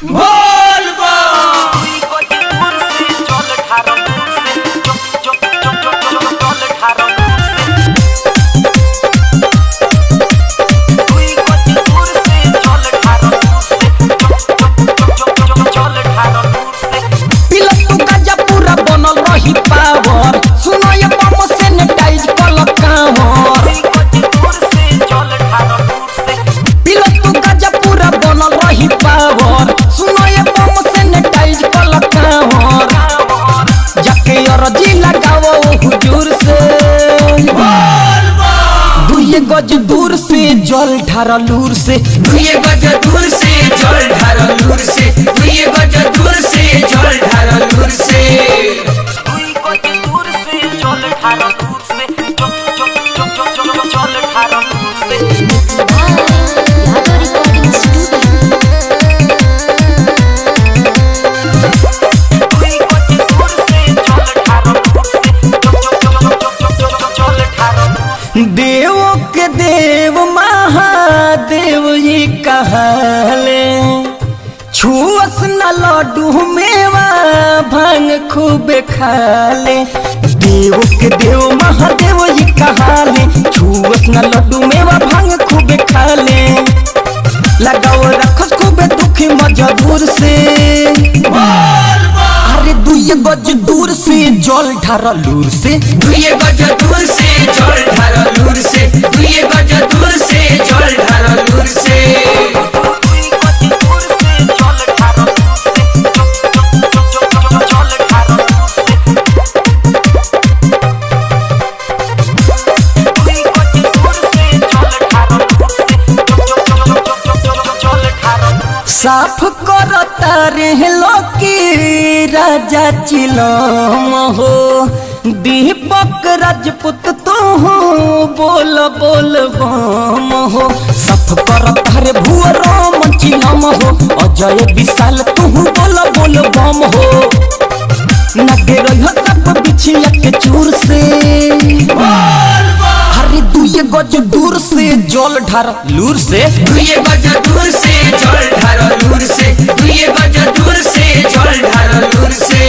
बोल गज दूर से जल ढारा लूर से दुए गज दूर से जल ढारा लूर से दुए गज दूर से जल ढारा लूर से दुई गज दूर से जल ढारा लूर से जल ढारा लूर से देव के देव महादेव ये कहले छुअस न लड्डू मेवा भांग खूब खाले। देव के देव महादेव ये कहले छुअस न लड्डू मेवा भांग खूब खाले। लगाओ रखस खूब दुखी मजबूर से अरे दुए गज दूर से जल ढारा लूर से दुए गज दूर से जल ढारा लूर से दुए गज दूर से जल ढारा लूर से साफ करता रे लोकी राजा चिलम हो दीपक राजपूत तू बोल बोल बम हो। साफ करता रे भुअराम चिलम हो अजय विशाल तू बोल बोल बम हो। नगे रह सब बिछिया के चूर से अरे दुए गज दूर से जल ढारा लूर से दुए गज दूर से जल ढारा लूर से दुए गज दूर से जल ढारा लूर से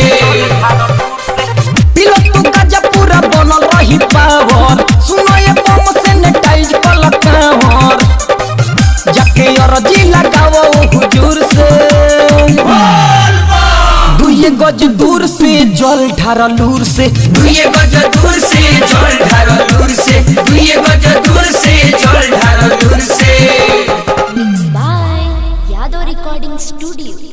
पिलो तू गजा पूरा बनल रही पावर सुनो ये बम सैनिटाइज कल कावर जाके अर्जी लगाओ हुजूर से दुए गज दूर से जल ढारा लूर से दुए गज दूर से जल ढारा लूर से दुए गज दूर से जल ढारा लूर से Mixed by Yadav Recording Studio.